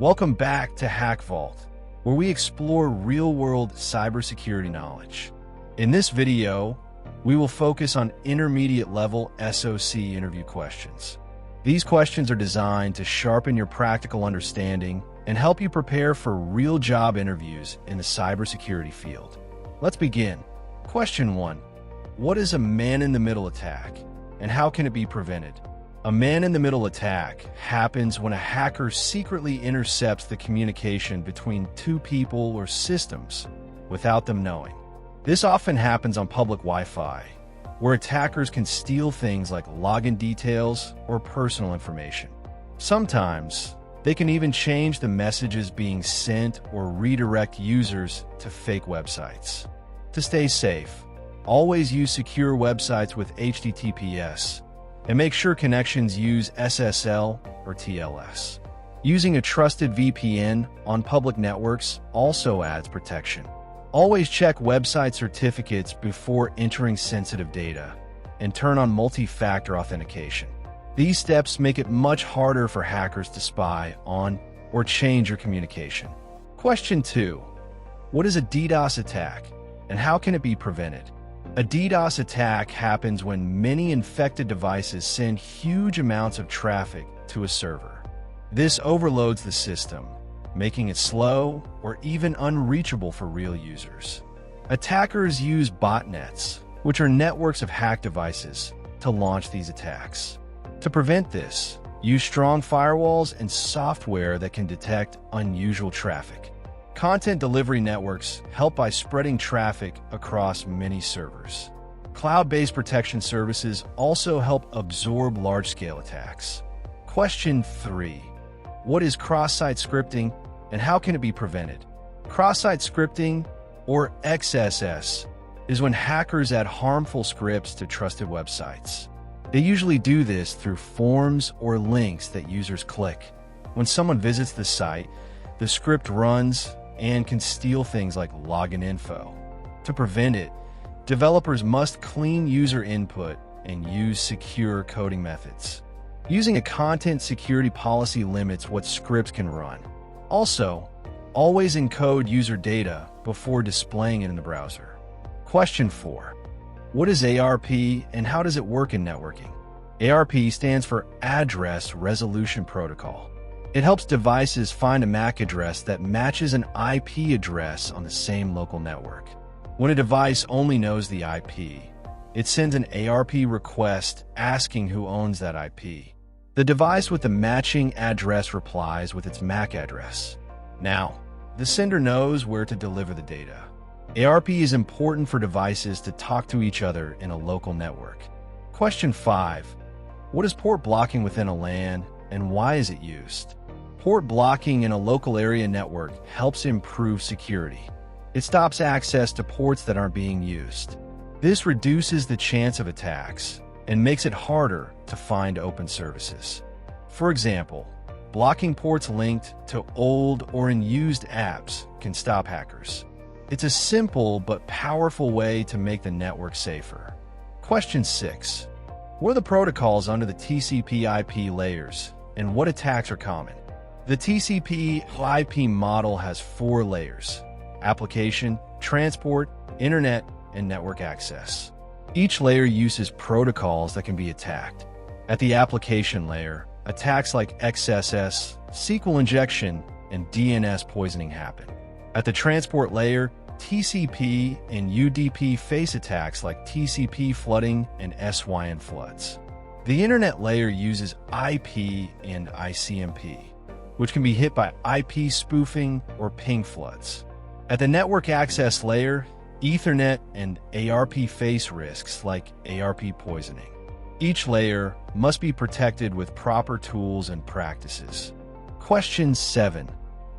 Welcome back to Hack Vault, where we explore real-world cybersecurity knowledge. In this video, we will focus on intermediate-level SOC interview questions. These questions are designed to sharpen your practical understanding and help you prepare for real job interviews in the cybersecurity field. Let's begin. Question 1. What is a man-in-the-middle attack, and how can it be prevented? A man-in-the-middle attack happens when a hacker secretly intercepts the communication between two people or systems without them knowing. This often happens on public Wi-Fi, where attackers can steal things like login details or personal information. Sometimes, they can even change the messages being sent or redirect users to fake websites. To stay safe, always use secure websites with HTTPS, and make sure connections use SSL or TLS. Using a trusted VPN on public networks also adds protection. Always check website certificates before entering sensitive data, and turn on multi-factor authentication. These steps make it much harder for hackers to spy on or change your communication. Question 2. What is a DDoS attack, and how can it be prevented? A DDoS attack happens when many infected devices send huge amounts of traffic to a server. This overloads the system, making it slow or even unreachable for real users. Attackers use botnets, which are networks of hacked devices, to launch these attacks. To prevent this, use strong firewalls and software that can detect unusual traffic. Content delivery networks help by spreading traffic across many servers. Cloud-based protection services also help absorb large-scale attacks. Question 3. What is cross-site scripting, and how can it be prevented? Cross-site scripting, or XSS, is when hackers add harmful scripts to trusted websites. They usually do this through forms or links that users click. When someone visits the site, the script runs and can steal things like login info. To prevent it, developers must clean user input and use secure coding methods. Using a content security policy limits what scripts can run. Also, always encode user data before displaying it in the browser. Question 4. What is ARP and how does it work in networking? ARP stands for Address Resolution Protocol. It helps devices find a MAC address that matches an IP address on the same local network. When a device only knows the IP, it sends an ARP request asking who owns that IP. The device with the matching address replies with its MAC address. Now, the sender knows where to deliver the data. ARP is important for devices to talk to each other in a local network. Question 5. What is port blocking within a LAN, and why is it used? Port blocking in a local area network helps improve security. It stops access to ports that aren't being used. This reduces the chance of attacks and makes it harder to find open services. For example, blocking ports linked to old or unused apps can stop hackers. It's a simple but powerful way to make the network safer. Question 6. What are the protocols under the TCP/IP layers, and what attacks are common? The TCP/IP model has 4 layers: application, transport, internet, and network access. Each layer uses protocols that can be attacked. At the application layer, attacks like XSS, SQL injection, and DNS poisoning happen. At the transport layer, TCP and UDP face attacks like TCP flooding and SYN floods. The internet layer uses IP and ICMP, which can be hit by IP spoofing or ping floods. At the network access layer, Ethernet and ARP face risks like ARP poisoning. Each layer must be protected with proper tools and practices. Question 7.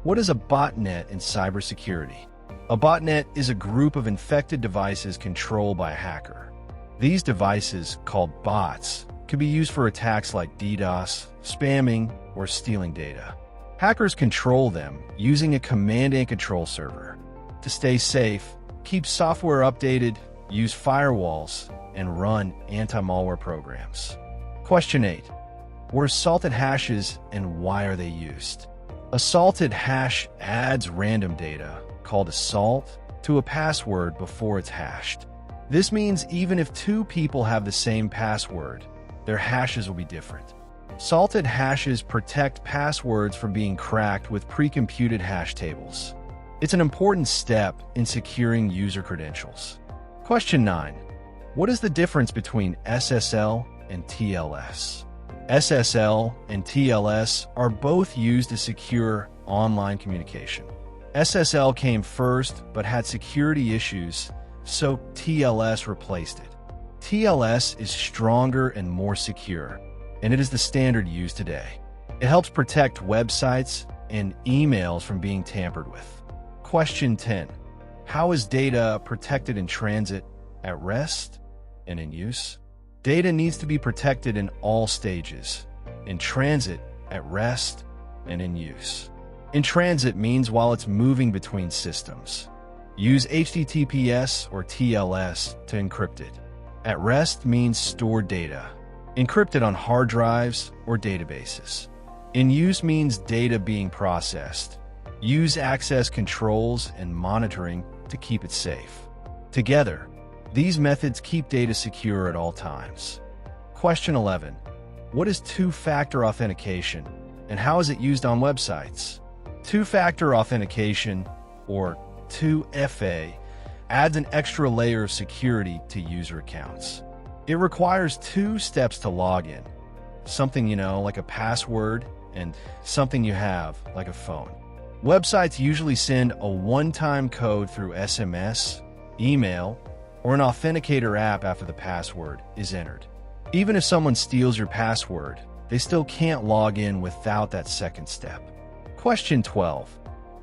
What is a botnet in cybersecurity? A botnet is a group of infected devices controlled by a hacker. These devices, called bots, can be used for attacks like DDoS, spamming, or stealing data. Hackers control them using a command and control server. To stay safe, keep software updated, use firewalls, and run anti-malware programs. Question 8. What are salted hashes and why are they used? A salted hash adds random data, called a salt, to a password before it's hashed. This means even if two people have the same password, their hashes will be different. Salted hashes protect passwords from being cracked with pre-computed hash tables. It's an important step in securing user credentials. Question 9. What is the difference between SSL and TLS? SSL and TLS are both used to secure online communication. SSL came first but had security issues, so TLS replaced it. TLS is stronger and more secure, and it is the standard used today. It helps protect websites and emails from being tampered with. Question 10. How is data protected in transit, at rest, and in use? Data needs to be protected in all stages: in transit, at rest, and in use. In transit means while it's moving between systems. Use HTTPS or TLS to encrypt it. At rest means stored data, encrypted on hard drives or databases. In use means data being processed. Use access controls and monitoring to keep it safe. Together, these methods keep data secure at all times. Question 11. What is two-factor authentication, and how is it used on websites? Two-factor authentication, or 2FA, adds an extra layer of security to user accounts. It requires two steps to log in. Something you know, like a password, and something you have, like a phone. Websites usually send a one-time code through SMS, email, or an authenticator app after the password is entered. Even if someone steals your password, they still can't log in without that second step. Question 12.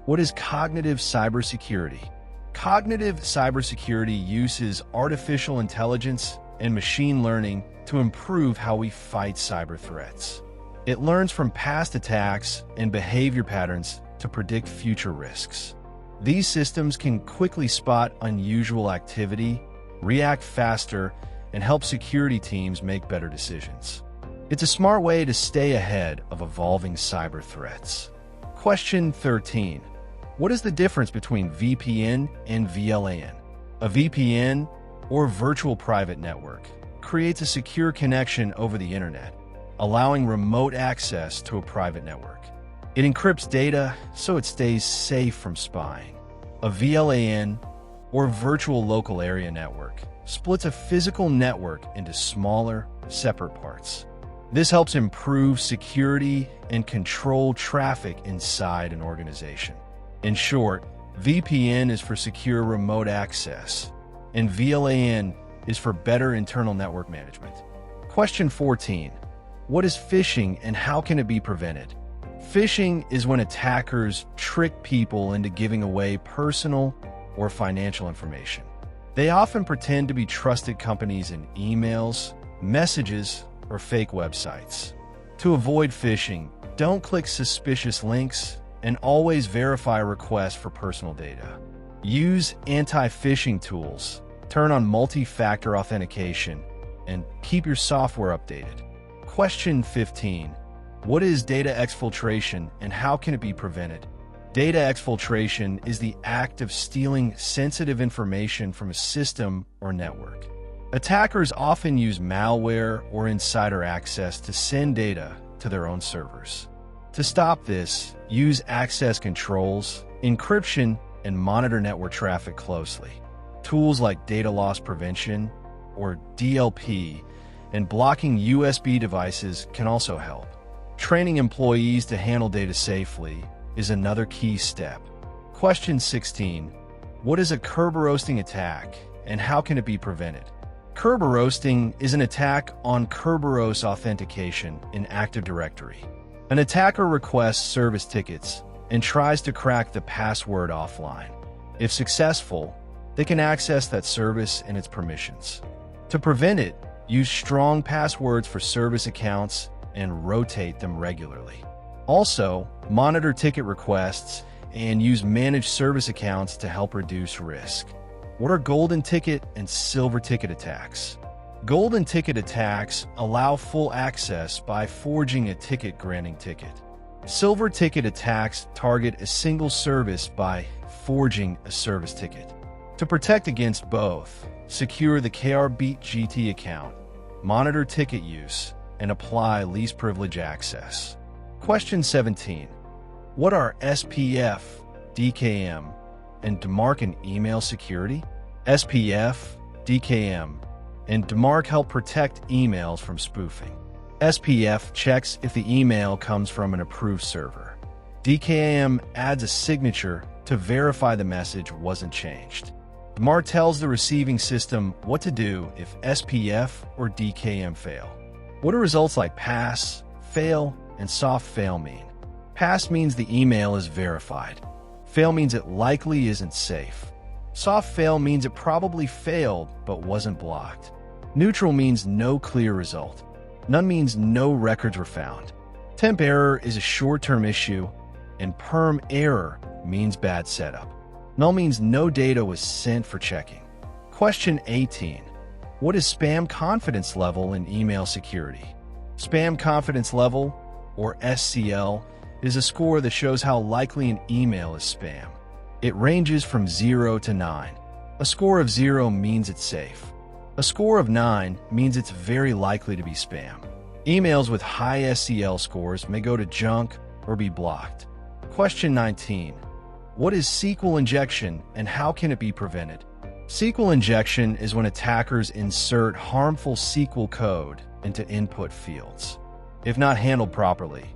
What is cognitive cybersecurity? Cognitive cybersecurity uses artificial intelligence and machine learning to improve how we fight cyber threats. It learns from past attacks and behavior patterns to predict future risks. These systems can quickly spot unusual activity, react faster, and help security teams make better decisions. It's a smart way to stay ahead of evolving cyber threats. Question 13. What is the difference between VPN and VLAN? A VPN, or virtual private network, creates a secure connection over the internet, allowing remote access to a private network. It encrypts data so it stays safe from spying. A VLAN, or virtual local area network, splits a physical network into smaller, separate parts. This helps improve security and control traffic inside an organization. In short, VPN is for secure remote access, and VLAN is for better internal network management. Question 14. What is phishing and how can it be prevented? Phishing is when attackers trick people into giving away personal or financial information. They often pretend to be trusted companies in emails, messages, or fake websites. To avoid phishing, don't click suspicious links and always verify requests for personal data. Use anti-phishing tools, turn on multi-factor authentication, and keep your software updated. Question 15. What is data exfiltration and how can it be prevented? Data exfiltration is the act of stealing sensitive information from a system or network. Attackers often use malware or insider access to send data to their own servers. To stop this, use access controls, encryption, and monitor network traffic closely. Tools like data loss prevention, or DLP, and blocking USB devices can also help. Training employees to handle data safely is another key step. Question 16. What is a Kerberoasting attack, and how can it be prevented? Kerberoasting is an attack on Kerberos authentication in Active Directory. An attacker requests service tickets and tries to crack the password offline. If successful, they can access that service and its permissions. To prevent it, use strong passwords for service accounts and rotate them regularly. Also, monitor ticket requests and use managed service accounts to help reduce risk. What are golden ticket and silver ticket attacks? Golden ticket attacks allow full access by forging a ticket-granting ticket. Silver ticket attacks target a single service by forging a service ticket. To protect against both, secure the Kerberos account, monitor ticket use, and apply least privilege access. Question 17. What are SPF, DKM, and DMARC in email security? SPF, DKM, and DMARC help protect emails from spoofing. SPF checks if the email comes from an approved server. DKM adds a signature to verify the message wasn't changed. DMARC tells the receiving system what to do if SPF or DKM fail. What do results like pass, fail, and soft fail mean? Pass means the email is verified. Fail means it likely isn't safe. Soft fail means it probably failed but wasn't blocked. Neutral means no clear result. None means no records were found. Temp error is a short-term issue, and perm error means bad setup. Null means no data was sent for checking. Question 18. What is spam confidence level in email security? Spam confidence level, or SCL, is a score that shows how likely an email is spam. It ranges from 0 to 9. A score of 0 means it's safe. A score of 9 means it's very likely to be spam. Emails with high SCL scores may go to junk or be blocked. Question 19. What is SQL injection and how can it be prevented? SQL injection is when attackers insert harmful SQL code into input fields. If not handled properly,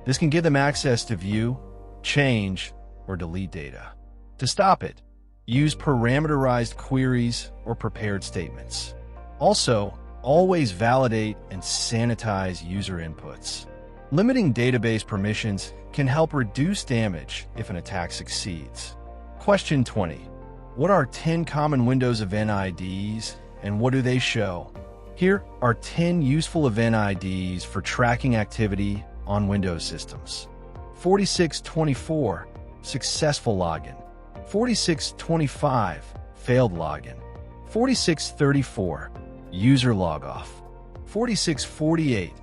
this can give them access to view, change, or delete data. To stop it, use parameterized queries or prepared statements. Also, always validate and sanitize user inputs. Limiting database permissions can help reduce damage if an attack succeeds. Question 20. What are 10 common Windows event IDs and what do they show? Here are 10 useful event IDs for tracking activity on Windows systems. 4624, successful login. 4625, failed login. 4634, user logoff. 4648,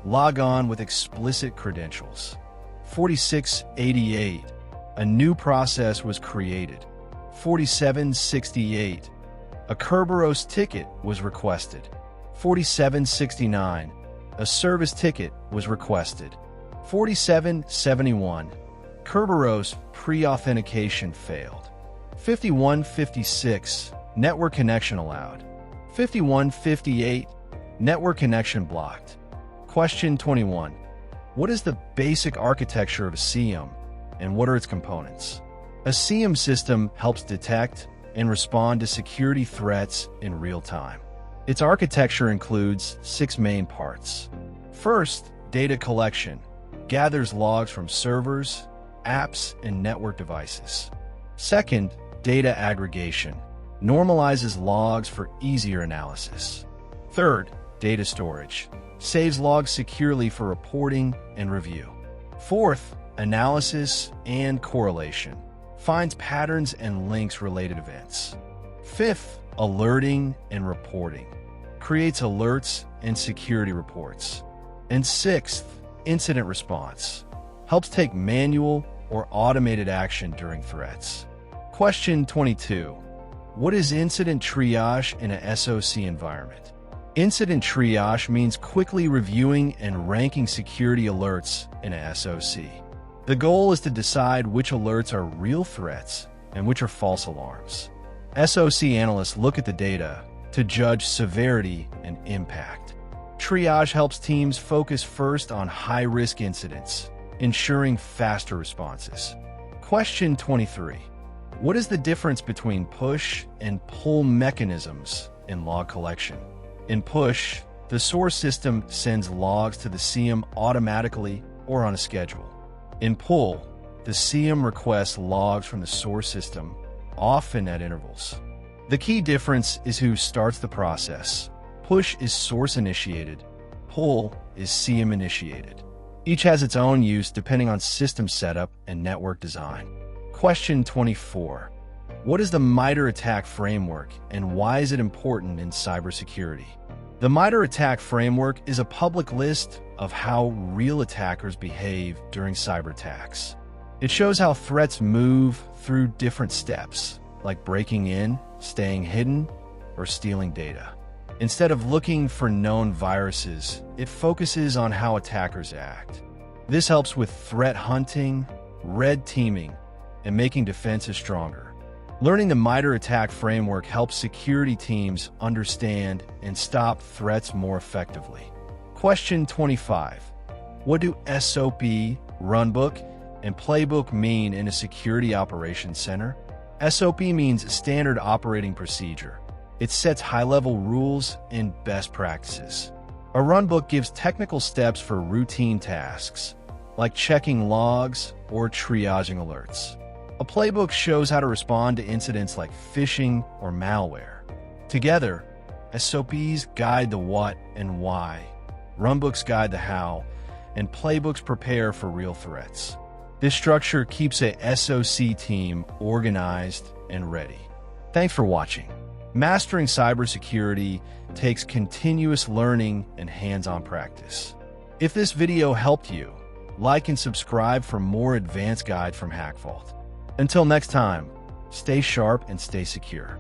log on with explicit credentials. 4688, a new process was created. 4768, a Kerberos ticket was requested. 4769, a service ticket was requested. 4771, Kerberos pre-authentication failed. 5156, network connection allowed. 5158, network connection blocked. Question 21. What is the basic architecture of a SIEM and what are its components? A SIEM system helps detect and respond to security threats in real time. Its architecture includes 6 main parts. First, data collection gathers logs from servers, apps, and network devices. Second, data aggregation normalizes logs for easier analysis. Third, data storage saves logs securely for reporting and review. Fourth, analysis and correlation finds patterns and links related events. Fifth, alerting and reporting creates alerts and security reports. And sixth, incident response helps take manual or automated action during threats. Question 22. What is incident triage in a SOC environment? Incident triage means quickly reviewing and ranking security alerts in a SOC. The goal is to decide which alerts are real threats and which are false alarms. SOC analysts look at the data to judge severity and impact. Triage helps teams focus first on high-risk incidents, ensuring faster responses. Question 23. What is the difference between push and pull mechanisms in log collection? In push, the source system sends logs to the SIEM automatically or on a schedule. In pull, the SIEM requests logs from the source system, often at intervals. The key difference is who starts the process. Push is source-initiated, pull is SIEM-initiated. Each has its own use depending on system setup and network design. Question 24. What is the MITRE ATT&CK framework and why is it important in cybersecurity? The MITRE ATT&CK framework is a public list of how real attackers behave during cyber attacks. It shows how threats move through different steps, like breaking in, staying hidden, or stealing data. Instead of looking for known viruses, it focuses on how attackers act. This helps with threat hunting, red teaming, and making defenses stronger. Learning the MITRE ATT&CK framework helps security teams understand and stop threats more effectively. Question 25. What do SOP, runbook, and playbook mean in a security operations center? SOP means standard operating procedure. It sets high-level rules and best practices. A runbook gives technical steps for routine tasks, like checking logs or triaging alerts. A playbook shows how to respond to incidents like phishing or malware. Together, SOPs guide the what and why, runbooks guide the how, and playbooks prepare for real threats. This structure keeps a SOC team organized and ready. Thanks for watching. Mastering cybersecurity takes continuous learning and hands-on practice. If this video helped you, like and subscribe for more advanced guide from HackVault. Until next time, stay sharp and stay secure.